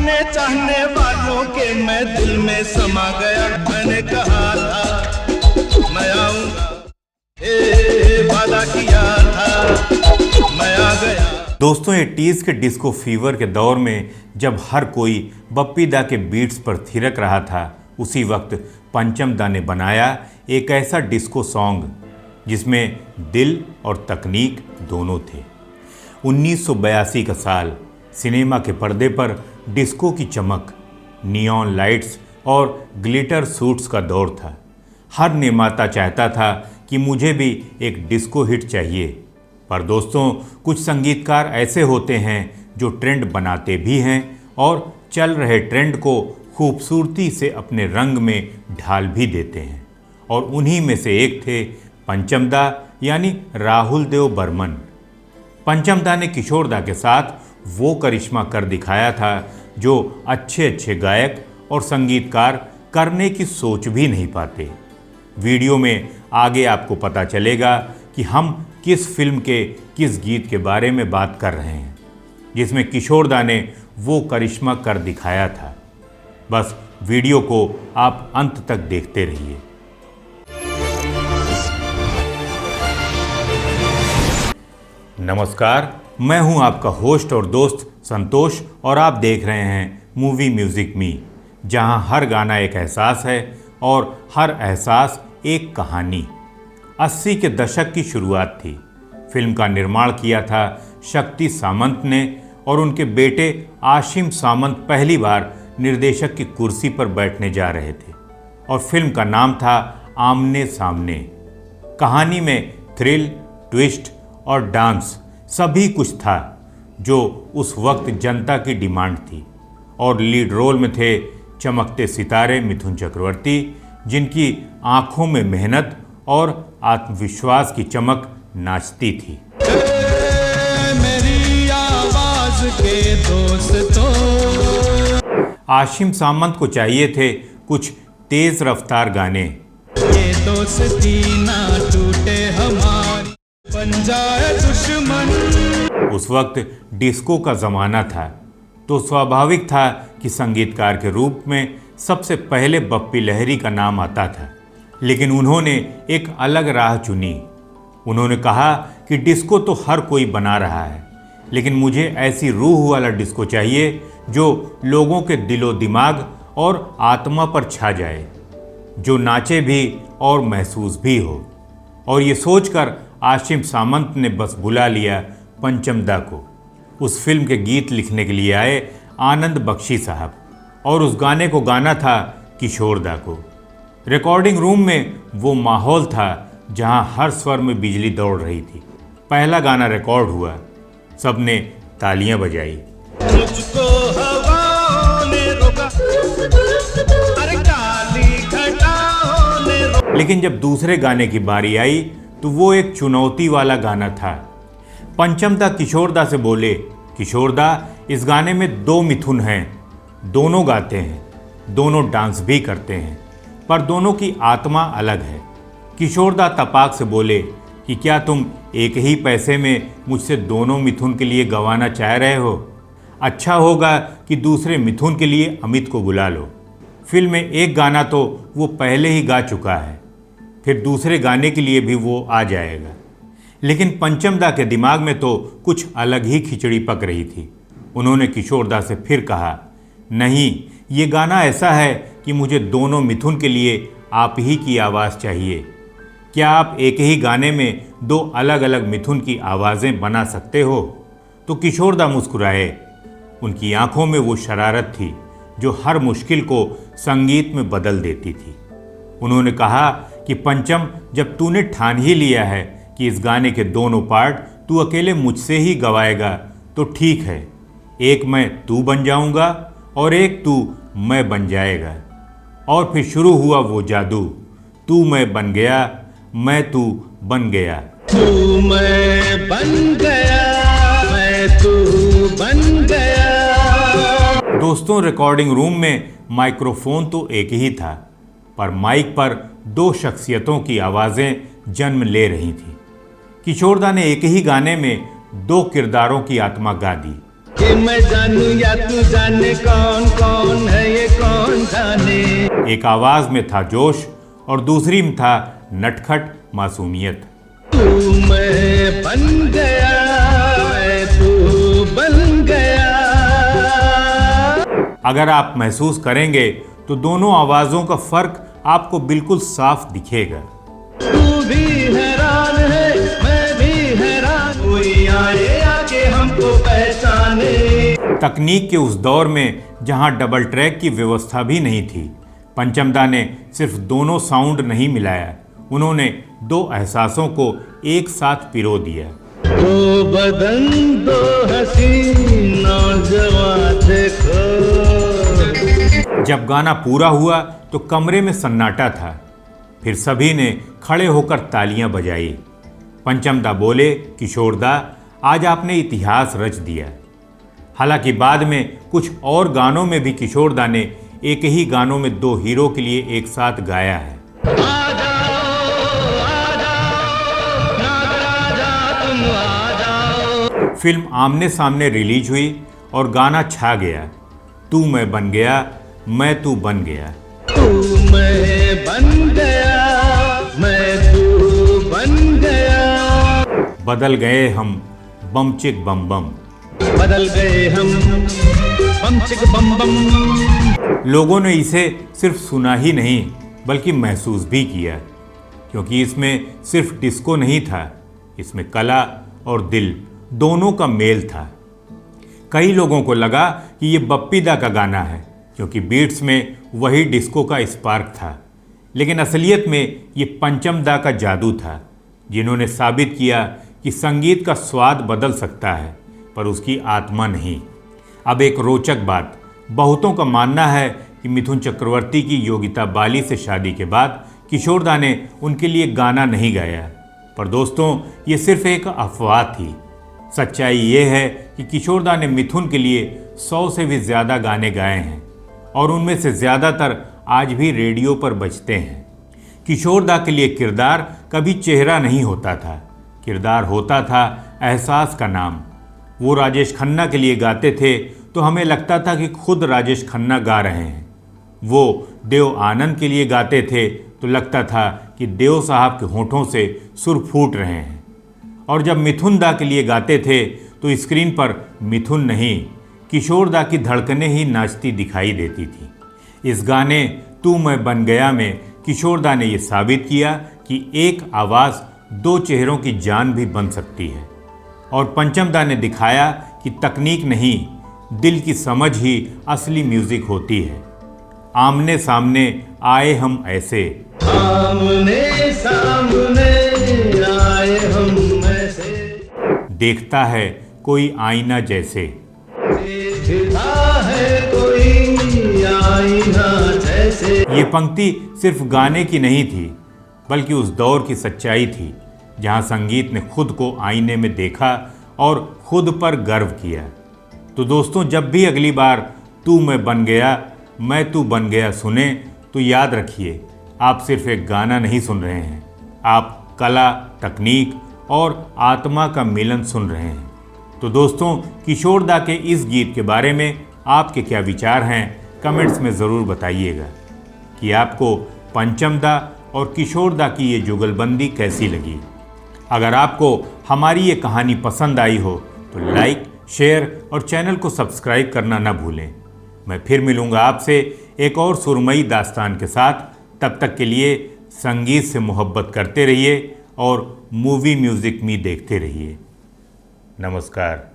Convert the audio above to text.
अपने चाहने वालों के मैं दिल में समा गया। मैंने कहा था मैं आऊंगा, वादा किया था मैं आ गया। दोस्तों 80s के डिस्को फीवर के दौर में जब हर कोई बप्पी दा के बीट्स पर थिरक रहा था, उसी वक्त पंचम दा ने बनाया एक ऐसा डिस्को सॉन्ग जिसमें दिल और तकनीक दोनों थे। 1982 का साल, सिनेमा के पर्दे पर डिस्को की चमक, नियॉन लाइट्स और ग्लिटर सूट्स का दौर था। हर निर्माता चाहता था कि मुझे भी एक डिस्को हिट चाहिए। पर दोस्तों, कुछ संगीतकार ऐसे होते हैं जो ट्रेंड बनाते भी हैं और चल रहे ट्रेंड को खूबसूरती से अपने रंग में ढाल भी देते हैं, और उन्हीं में से एक थे पंचम दा यानी राहुल देव बर्मन। पंचम दा ने किशोर दा के साथ वो करिश्मा कर दिखाया था जो अच्छे अच्छे गायक और संगीतकार करने की सोच भी नहीं पाते। वीडियो में आगे आपको पता चलेगा कि हम किस फिल्म के किस गीत के बारे में बात कर रहे हैं जिसमें किशोर दा ने वो करिश्मा कर दिखाया था। बस वीडियो को आप अंत तक देखते रहिए। नमस्कार, मैं हूं आपका होस्ट और दोस्त संतोष और आप देख रहे हैं मूवी म्यूजिक मी, जहां हर गाना एक एहसास है और हर एहसास एक कहानी। 80 के दशक की शुरुआत थी। फिल्म का निर्माण किया था शक्ति सामंत ने और उनके बेटे आशिम सामंत पहली बार निर्देशक की कुर्सी पर बैठने जा रहे थे और फिल्म का नाम था आमने सामने। कहानी में थ्रिल, ट्विस्ट और डांस सभी कुछ था जो उस वक्त जनता की डिमांड थी, और लीड रोल में थे चमकते सितारे मिथुन चक्रवर्ती, जिनकी आंखों में मेहनत और आत्मविश्वास की चमक नाचती थी। मेरी आवाज के दोस्तों। आशिम सामंत को चाहिए थे कुछ तेज रफ्तार गाने। ये दोस्ती ना टूटे हमारी, बन जाए दुश्मन। उस वक्त डिस्को का जमाना था, तो स्वाभाविक था कि संगीतकार के रूप में सबसे पहले बप्पी लहरी का नाम आता था। लेकिन उन्होंने एक अलग राह चुनी। उन्होंने कहा कि डिस्को तो हर कोई बना रहा है, लेकिन मुझे ऐसी रूह वाला डिस्को चाहिए जो लोगों के दिलो दिमाग और आत्मा पर छा जाए, जो नाचे भी और महसूस भी हो। और ये सोचकर आशिम सामंत ने बस बुला लिया पंचम दा को। उस फिल्म के गीत लिखने के लिए आए आनंद बख्शी साहब, और उस गाने को गाना था किशोर दा को। रिकॉर्डिंग रूम में वो माहौल था जहां हर स्वर में बिजली दौड़ रही थी। पहला गाना रिकॉर्ड हुआ, सबने तालियां बजाई। मुझको हवाओं ने रोका, अरे काली घटाओं ने रोका। लेकिन जब दूसरे गाने की बारी आई तो वो एक चुनौती वाला गाना था। पंचम दा किशोर दा से बोले, किशोर दा, इस गाने में 2 मिथुन हैं, दोनों गाते हैं, दोनों डांस भी करते हैं, पर दोनों की आत्मा अलग है। किशोर दा तपाक से बोले कि क्या तुम एक ही पैसे में मुझसे दोनों मिथुन के लिए गंवाना चाह रहे हो? अच्छा होगा कि दूसरे मिथुन के लिए अमित को बुला लो। फिल्म में एक गाना तो वो पहले ही गा चुका है, फिर दूसरे गाने के लिए भी वो आ जाएगा। लेकिन पंचम दा के दिमाग में तो कुछ अलग ही खिचड़ी पक रही थी। उन्होंने किशोर दा से फिर कहा, नहीं, ये गाना ऐसा है कि मुझे दोनों मिथुन के लिए आप ही की आवाज़ चाहिए। क्या आप एक ही गाने में 2 अलग अलग मिथुन की आवाज़ें बना सकते हो? तो किशोर दा मुस्कुराए। उनकी आंखों में वो शरारत थी जो हर मुश्किल को संगीत में बदल देती थी। उन्होंने कहा कि पंचम, जब तूने ठान ही लिया है कि इस गाने के दोनों पार्ट तू अकेले मुझसे ही गवाएगा, तो ठीक है, एक मैं तू बन जाऊंगा और एक तू मैं बन जाएगा। और फिर शुरू हुआ वो जादू, तू मैं बन गया, मैं तू बन गया। तू मैं बन गया, मैं तू बन गया। दोस्तों, रिकॉर्डिंग रूम में माइक्रोफोन तो एक ही था, पर माइक पर 2 शख्सियतों की आवाज़ें जन्म ले रही थीं। किशोर दा ने एक ही गाने में 2 किरदारों की आत्मा गा दी। कि मैं जानू या तू जाने, कौन कौन है ये कौन जाने। एक आवाज में था जोश और दूसरी में था नटखट मासूमियत। तू मैं बन गया, मैं तू बन गया। अगर आप महसूस करेंगे तो दोनों आवाजों का फर्क आपको बिल्कुल साफ दिखेगा। तू भी हैरान है, मैं भी हैरान, कोई आए आके हमको पहचाने। तकनीक के उस दौर में जहां डबल ट्रैक की व्यवस्था भी नहीं थी, पंचमदा ने सिर्फ दोनों साउंड नहीं मिलाया, उन्होंने दो एहसासों को एक साथ पिरो दिया। दो बदन दो हसीन नौजवान देखो। जब गाना पूरा हुआ तो कमरे में सन्नाटा था। फिर सभी ने खड़े होकर तालियां बजाई। पंचमदा बोले, किशोरदा, आज आपने इतिहास रच दिया। हालांकि बाद में कुछ और गानों में भी किशोरदा ने एक ही गानों में दो हीरो के लिए एक साथ गाया है। फिल्म आमने सामने रिलीज हुई और गाना छा गया। तू मैं बन गया, मैं तू बन गया। तू मैं बन गया, मैं तू बन गया। बदल गए हम बम चिक बम बम। बदल गए हम बम चिक बम बम। लोगों ने इसे सिर्फ सुना ही नहीं बल्कि महसूस भी किया, क्योंकि इसमें सिर्फ डिस्को नहीं था, इसमें कला और दिल दोनों का मेल था। कई लोगों को लगा कि ये बप्पी दा का गाना है, क्योंकि बीट्स में वही डिस्को का स्पार्क था, लेकिन असलियत में ये पंचमदा का जादू था, जिन्होंने साबित किया कि संगीत का स्वाद बदल सकता है पर उसकी आत्मा नहीं। अब एक रोचक बात, बहुतों का मानना है कि मिथुन चक्रवर्ती की योगिता बाली से शादी के बाद किशोरदा ने उनके लिए गाना नहीं गाया, पर दोस्तों ये सिर्फ एक अफवाह थी। सच्चाई ये है कि किशोरदा ने मिथुन के लिए 100 से भी ज़्यादा गाने गाए हैं और उनमें से ज़्यादातर आज भी रेडियो पर बजते हैं। किशोरदा के लिए किरदार कभी चेहरा नहीं होता था, किरदार होता था एहसास का नाम। वो राजेश खन्ना के लिए गाते थे तो हमें लगता था कि खुद राजेश खन्ना गा रहे हैं। वो देव आनंद के लिए गाते थे तो लगता था कि देव साहब के होठों से सुर फूट रहे हैं। और जब मिथुन दा के लिए गाते थे तो स्क्रीन पर मिथुन नहीं, किशोरदा की धड़कनें ही नाचती दिखाई देती थी। इस गाने तू मैं बन गया में किशोरदा ने यह साबित किया कि एक आवाज़ दो चेहरों की जान भी बन सकती है। और पंचमदा ने दिखाया कि तकनीक नहीं, दिल की समझ ही असली म्यूजिक होती है। आमने सामने आए हम ऐसे, आमने सामने आए हम ऐसे, देखता है कोई आईना जैसे। देखता है कोई आईना जैसे। ये पंक्ति सिर्फ गाने की नहीं थी बल्कि उस दौर की सच्चाई थी जहां संगीत ने खुद को आईने में देखा और खुद पर गर्व किया। तो दोस्तों, जब भी अगली बार तू मैं बन गया, मैं तू बन गया सुने तो याद रखिए, आप सिर्फ एक गाना नहीं सुन रहे हैं, आप कला, तकनीक और आत्मा का मिलन सुन रहे हैं। तो दोस्तों, किशोरदा के इस गीत के बारे में आपके क्या विचार हैं, कमेंट्स में ज़रूर बताइएगा कि आपको पंचमदा और किशोरदा की ये जुगलबंदी कैसी लगी। अगर आपको हमारी ये कहानी पसंद आई हो तो लाइक, शेयर और चैनल को सब्सक्राइब करना ना भूलें। मैं फिर मिलूँगा आपसे एक और सुरमई दास्तान के साथ। तब तक के लिए संगीत से मोहब्बत करते रहिए और मूवी म्यूज़िक मी देखते रहिए। नमस्कार।